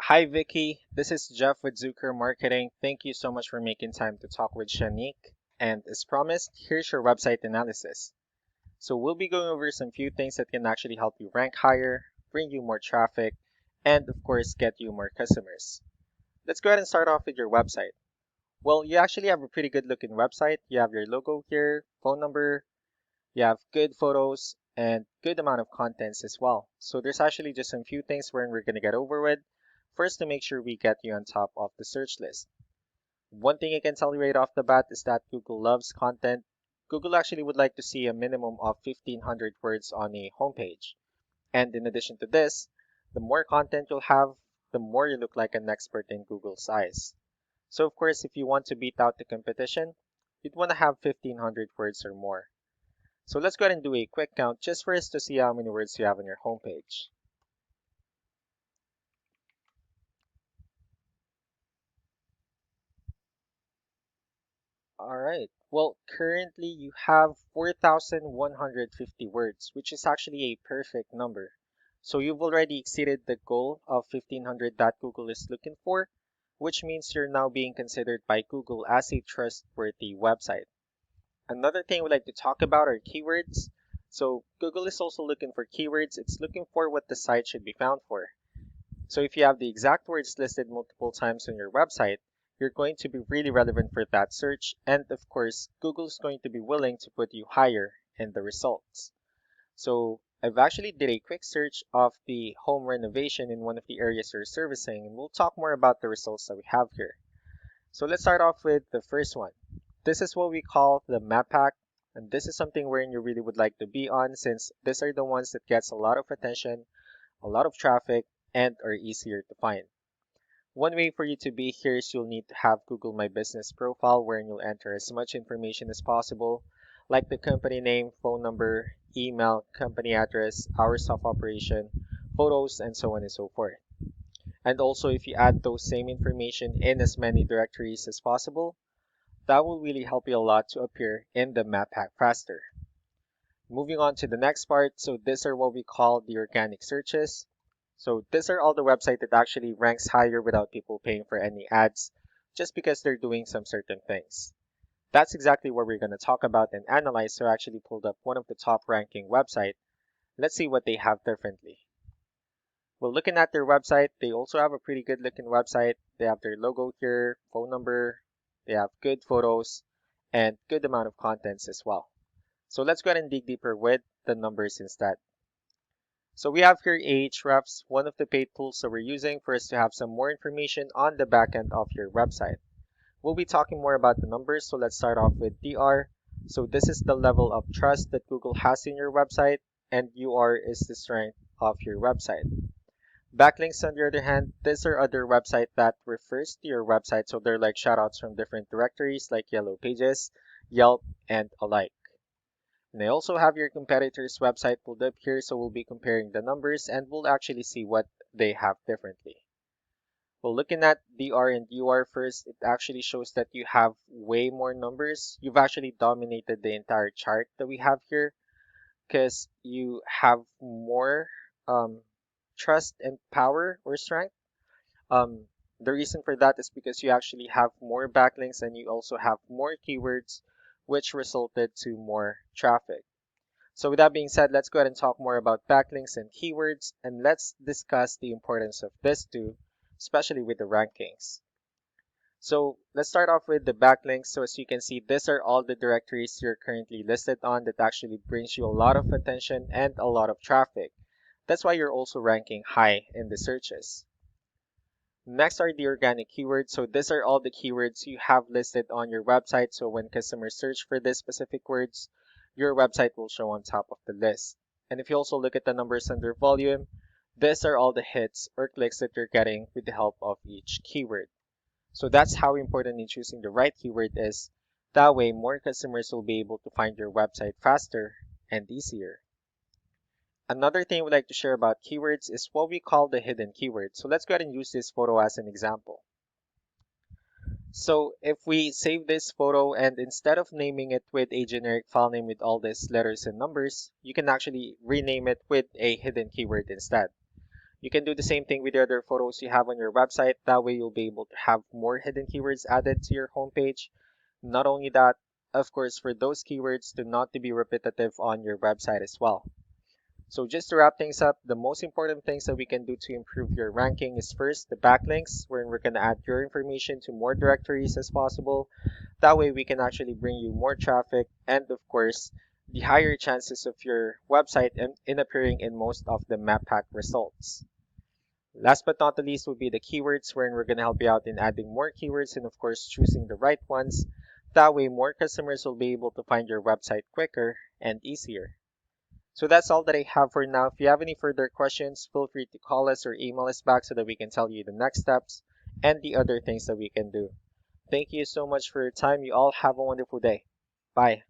Hi Vicky, this is Jeff with Zucker Marketing. Thank you so much for making time to talk with Shanique. And as promised, here's your website analysis. So we'll be going over some few things that can actually help you rank higher, bring you more traffic, and of course get you more customers. Let's go ahead and start off with your website. Well, you actually have a pretty good looking website. You have your logo here, phone number, you have good photos, and good amount of contents as well. So there's actually just some few things we're going to get over with. First, to make sure we get you on top of the search list. One thing I can tell you right off the bat is that Google loves content. Google actually would like to see a minimum of 1500 words on a homepage. And in addition to this, the more content you'll have, the more you look like an expert in Google's eyes. So of course, if you want to beat out the competition, you'd want to have 1500 words or more. So let's go ahead and do a quick count just for us to see how many words you have on your homepage. All right. Well, currently you have 4,150 words, which is actually a perfect number. So you've already exceeded the goal of 1,500 that Google is looking for, which means you're now being considered by Google as a trustworthy website. Another thing we'd like to talk about are keywords. So Google is also looking for keywords. It's looking for what the site should be found for. So if you have the exact words listed multiple times on your website, you're going to be really relevant for that search. And of course, Google's going to be willing to put you higher in the results. So I've actually did a quick search of the home renovation in one of the areas you're servicing, and we'll talk more about the results that we have here. So let's start off with the first one. This is what we call the map pack. And this is something wherein you really would like to be on since these are the ones that gets a lot of attention, a lot of traffic, and are easier to find. One way for you to be here is you'll need to have Google My Business profile wherein you'll enter as much information as possible, like the company name, phone number, email, company address, hours of operation, photos, and so on and so forth. And also, if you add those same information in as many directories as possible, that will really help you a lot to appear in the map pack faster. Moving on to the next part, so these are what we call the organic searches. So these are all the website that actually ranks higher without people paying for any ads, just because they're doing some certain things. That's exactly what we're going to talk about and analyze. So I actually pulled up one of the top ranking website. Let's see what they have differently. Well, looking at their website, they also have a pretty good looking website. They have their logo here, phone number, they have good photos, and good amount of contents as well. So let's go ahead and dig deeper with the numbers instead. So we have here Ahrefs, one of the paid tools that we're using for us to have some more information on the backend of your website. We'll be talking more about the numbers, so let's start off with DR. So this is the level of trust that Google has in your website, and UR is the strength of your website. Backlinks, on the other hand, these are other website that refers to your website, so they're like shoutouts from different directories like Yellow Pages, Yelp, and alike. And I also have your competitor's website pulled up here, so we'll be comparing the numbers and we'll actually see what they have differently. Well, looking at DR and UR first, it actually shows that you have way more numbers. You've actually dominated the entire chart that we have here because you have more trust and power or strength. The reason for that is because you actually have more backlinks and you also have more keywords, which resulted to more traffic. So with that being said, let's go ahead and talk more about backlinks and keywords, and let's discuss the importance of this too, especially with the rankings. So let's start off with the backlinks. So as you can see, these are all the directories you're currently listed on that actually brings you a lot of attention and a lot of traffic. That's why you're also ranking high in the searches. Next are the organic keywords. So these are all the keywords you have listed on your website. So when customers search for these specific words, your website will show on top of the list. And if you also look at the numbers under volume, these are all the hits or clicks that you're getting with the help of each keyword. So that's how important in choosing the right keyword is. That way, more customers will be able to find your website faster and easier. Another thing we'd like to share about keywords is what we call the hidden keywords. So let's go ahead and use this photo as an example. So if we save this photo and instead of naming it with a generic file name with all these letters and numbers, you can actually rename it with a hidden keyword instead. You can do the same thing with the other photos you have on your website. That way you'll be able to have more hidden keywords added to your homepage. Not only that, of course, for those keywords to not to be repetitive on your website as well. So just to wrap things up, the most important things that we can do to improve your ranking is first the backlinks, wherein we're going to add your information to more directories as possible. That way we can actually bring you more traffic and of course the higher chances of your website in appearing in most of the map pack results. Last but not the least would be the keywords, wherein we're going to help you out in adding more keywords and of course choosing the right ones. That way more customers will be able to find your website quicker and easier. So that's all that I have for now. If you have any further questions, feel free to call us or email us back so that we can tell you the next steps and the other things that we can do. Thank you so much for your time. You all have a wonderful day. Bye.